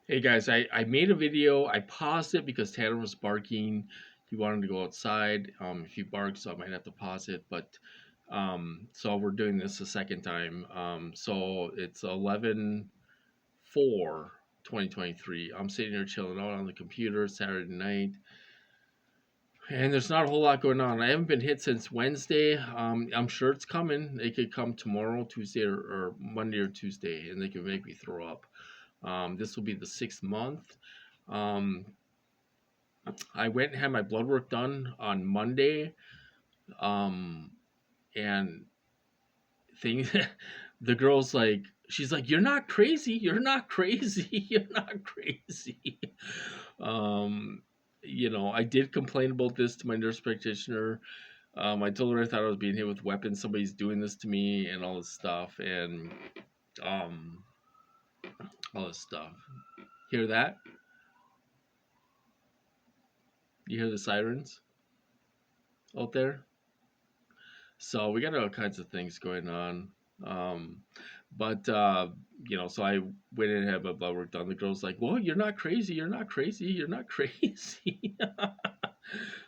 Hey guys, I made a video. I paused it because Tanner was barking. He wanted to go outside. If he barks, I might have to pause it. But so we're doing this a second time. So it's 11/4/2023. I'm sitting here chilling out on the computer Saturday night, and there's not a whole lot going on. I haven't been hit since Wednesday. I'm sure it's coming. It could come tomorrow, Tuesday, or Monday or Tuesday, and they could make me throw up. This will be the 6th month. Um, I went and had my blood work done on Monday, um, and things. The girl's like, she's like, "You're not crazy. You're not crazy. You're not crazy." um, I did complain about this to my nurse practitioner. I told her I thought I was being hit with weapons. Somebody's doing this to me, and all this stuff, and um, all this stuff. Hear that? You hear the sirens out there? So we got all kinds of things going on. Um, but so I went in and had my blood work done. The girl's like, "Well, you're not crazy. You're not crazy. You're not crazy."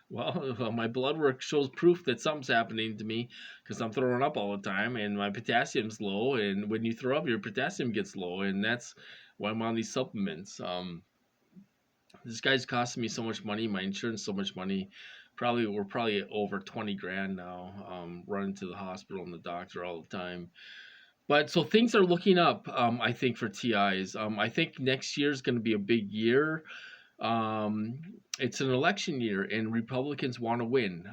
Well, my blood work shows proof that something's happening to me because I'm throwing up all the time and my potassium's low. And when you throw up, your potassium gets low, and that's why I'm on these supplements. This guy's costing me so much money, my insurance so much money. We're probably over 20 grand now. Running to the hospital and the doctor all the time. But so things are looking up. I think for TIs. I think next year is going to be a big year. Um, it's an election year, and Republicans want to win.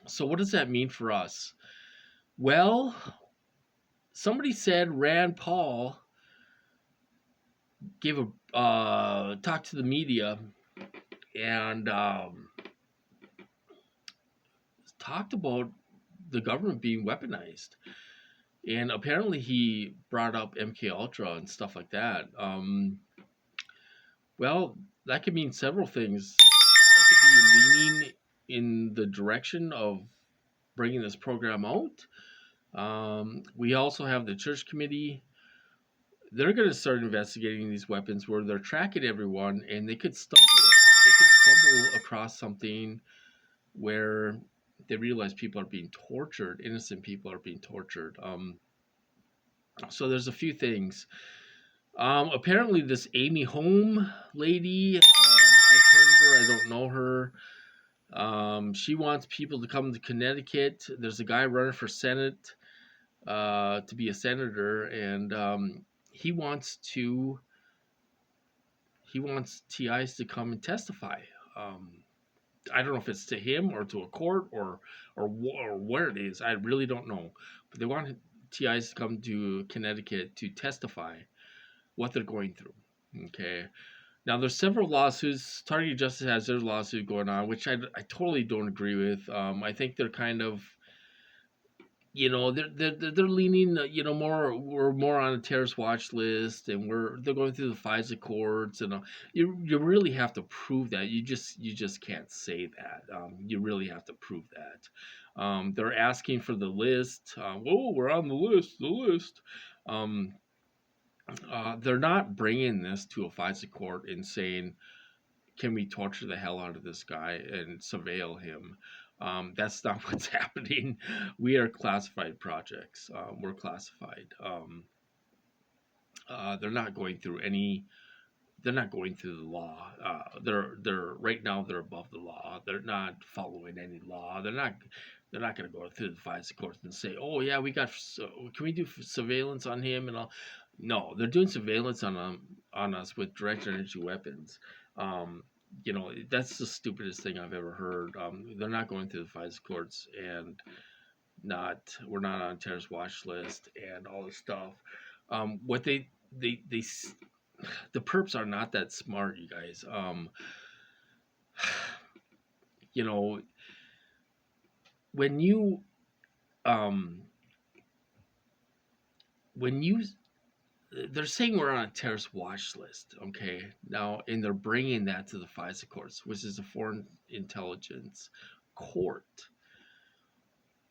So what does that mean for us? Well, somebody said Rand Paul gave a talk to the media and talked about the government being weaponized, and apparently he brought up MK Ultra and stuff like that. Well, that could mean several things. That could be leaning in the direction of bringing this program out. We also have the church committee. They're going to start investigating these weapons where they're tracking everyone, and they could stumble. They could stumble across something where they realize people are being tortured. Innocent people are being tortured. So there's a few things. Apparently, this Amy Home lady, I've heard of her. I don't know her. She wants people to come to Connecticut. There's a guy running for Senate to be a senator, and he wants to he wants TIs to come and testify. Um, I don't know if it's to him or to a court or where it is. I really don't know, but they want TIs to come to Connecticut to testify what they're going through. Okay. Now, there's several lawsuits. Target Justice has their lawsuit going on, which I totally don't agree with. I think they're kind of, they're leaning, we're more on a terrorist watch list, and they're going through the FISA courts, and you really have to prove that. You just can't say that. You really have to prove that. They're asking for the list. Oh, we're on the list. Um, they're not bringing this to a FISA court and saying, can we torture the hell out of this guy and surveil him? That's not what's happening. We are classified projects. We're classified. They're not going through any. They're not going through the law. They're right now. They're above the law. They're not following any law. They're not going to go through the FISA courts and say, "Oh yeah, can we do surveillance on him?" And all. No, they're doing surveillance on us with direct energy weapons. Um, that's the stupidest thing I've ever heard. They're not going through the FISA courts, and we're not on terrorist watch list and all this stuff. What they the perps are not that smart, you guys. You know, when you um, when you they're saying we're on a terrorist watch list, okay? Now, and they're bringing that to the FISA courts, which is a foreign intelligence court,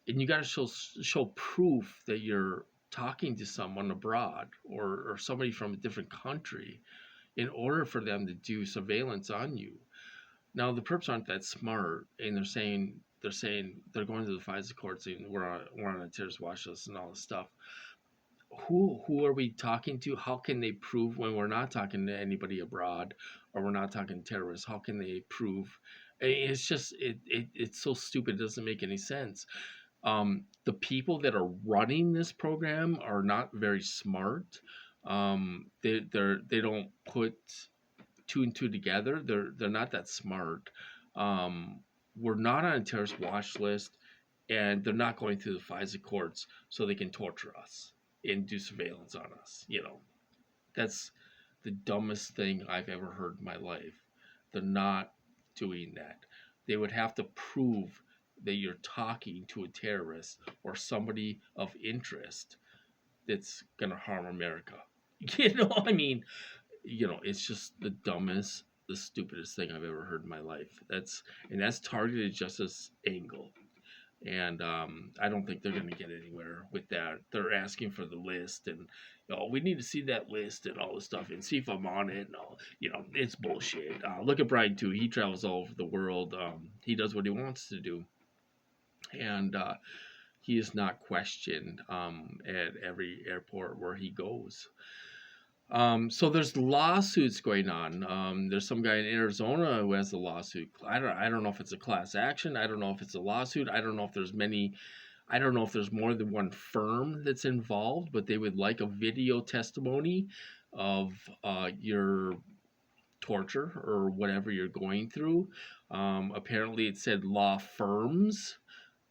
and you got to show proof that you're talking to someone abroad or somebody from a different country in order for them to do surveillance on you. Now the perps aren't that smart, and they're saying they're going to the FISA courts and we're on a terrorist watch list and all this stuff. Who are we talking to? How can they prove when we're not talking to anybody abroad or we're not talking terrorists? How can they prove? It's just it's so stupid. It doesn't make any sense. The people that are running this program are not very smart. They don't put two and two together. They're not that smart. We're not on a terrorist watch list, and they're not going through the FISA courts so they can torture us and do surveillance on us. That's the dumbest thing I've ever heard in my life. They're not doing that. They would have to prove that you're talking to a terrorist or somebody of interest that's going to harm America. I mean, it's just the dumbest, the stupidest thing I've ever heard in my life. That's targeted justice angle. And I don't think they're going to get anywhere with that. They're asking for the list, and we need to see that list and all this stuff, and see if I'm on it. And all, it's bullshit. Look at Brian too. He travels all over the world. He does what he wants to do, and he is not questioned at every airport where he goes. So there's lawsuits going on. There's some guy in Arizona who has a lawsuit. I don't know if it's a class action. I don't know if it's a lawsuit. I don't know if there's many. I don't know if there's more than one firm that's involved, but they would like a video testimony of your torture or whatever you're going through. Apparently, it said law firms,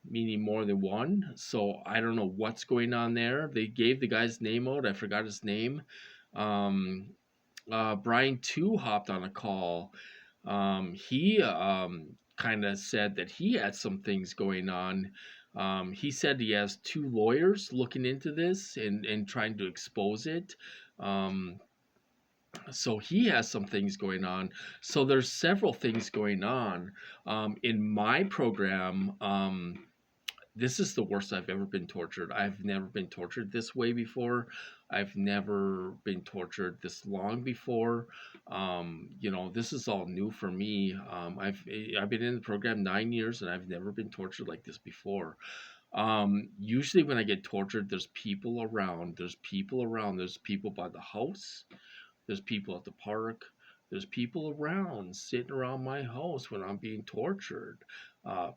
meaning more than one. So I don't know what's going on there. They gave the guy's name out. I forgot his name. Um, Brian too hopped on a call. He kind of said that he had some things going on. He said he has two lawyers looking into this and trying to expose it. So he has some things going on. So there's several things going on. In my program, this is the worst I've ever been tortured. I've never been tortured this way before. I've never been tortured this long before. This is all new for me. I've been in the program 9 years, and I've never been tortured like this before. Usually when I get tortured, there's people around. There's people around. There's people by the house. There's people at the park. There's people around, sitting around my house when I'm being tortured,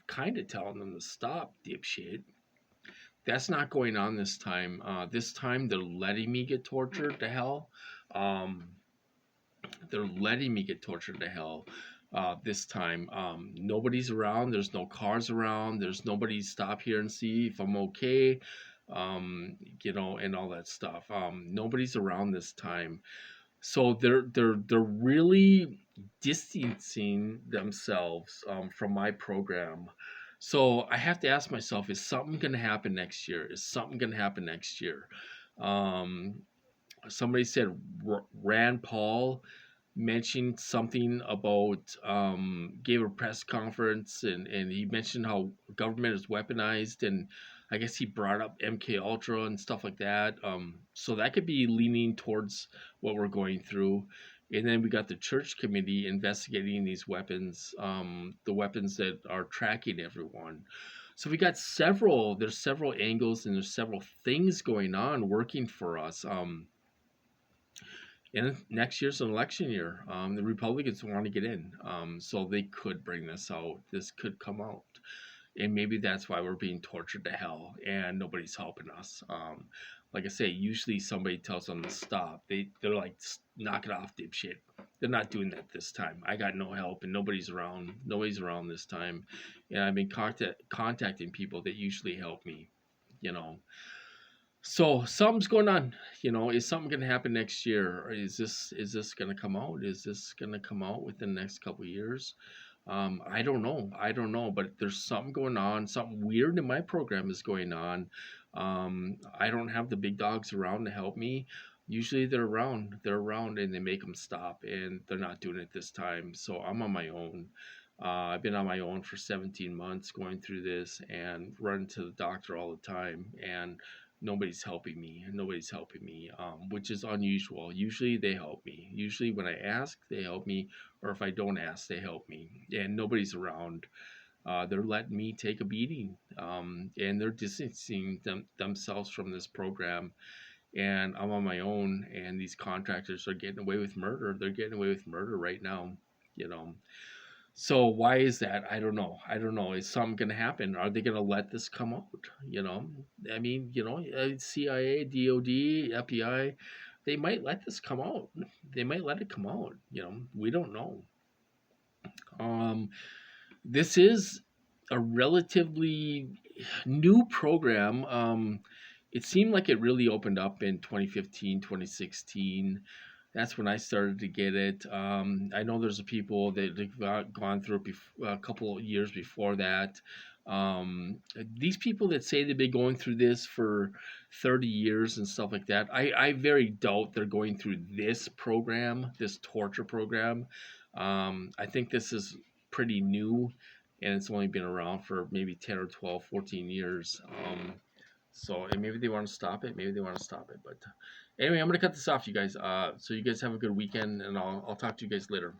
kind of telling them to stop, dipshit. That's not going on this time. This time they're letting me get tortured to hell. Um, they're letting me get tortured to hell this time. Nobody's around. There's no cars around. There's nobody to stop here and see if I'm okay, and all that stuff. Nobody's around this time. So they're really distancing themselves from my program. So I have to ask myself: is something going to happen next year? Is something going to happen next year? Um, Somebody said Rand Paul mentioned something about gave a press conference, and he mentioned how government is weaponized, and I guess he brought up MK Ultra and stuff like that. So that could be leaning towards what we're going through. And then we got the church committee investigating these weapons, the weapons that are tracking everyone. So we got there's several angles and there's several things going on working for us. And next year's an election year. The Republicans want to get in, so they could bring this out. This could come out, and maybe that's why we're being tortured to hell, and nobody's helping us. Like I say, usually somebody tells them to stop. They're like, knock it off, dipshit. They're not doing that this time. I got no help, and nobody's around. Nobody's around this time, and I've been contacting people that usually help me. You know. So something's going on. Is something going to happen next year? Or is this going to come out? Is this going to come out within the next couple of years? I don't know. I don't know, but there's something going on. Something weird in my program is going on. I don't have the big dogs around to help me. Usually they're around. They're around and they make them stop, and they're not doing it this time. So I'm on my own. I've been on my own for 17 months going through this and running to the doctor all the time. And nobody's helping me. Nobody's helping me, which is unusual. Usually they help me. Usually when I ask, they help me, or if I don't ask, they help me. And nobody's around. They're letting me take a beating, and they're distancing themselves from this program. And I'm on my own, and these contractors are getting away with murder. They're getting away with murder right now, you know. So why is that? I don't know. I don't know. Is something going to happen? Are they going to let this come out? You know, I mean, CIA, DOD, FBI, they might let this come out. They might let it come out. We don't know. Um, this is a relatively new program. It seemed like it really opened up in 2015, 2016. That's when I started to get it. I know there's people that have gone through it a couple of years before that. These people that say they've been going through this for 30 years and stuff like that, I very doubt they're going through this program, this torture program. I think this is pretty new, and it's only been around for maybe 10 or 12, 14 years. And maybe they want to stop it. Maybe they want to stop it. But anyway, I'm going to cut this off, you guys. So you guys have a good weekend, and I'll talk to you guys later.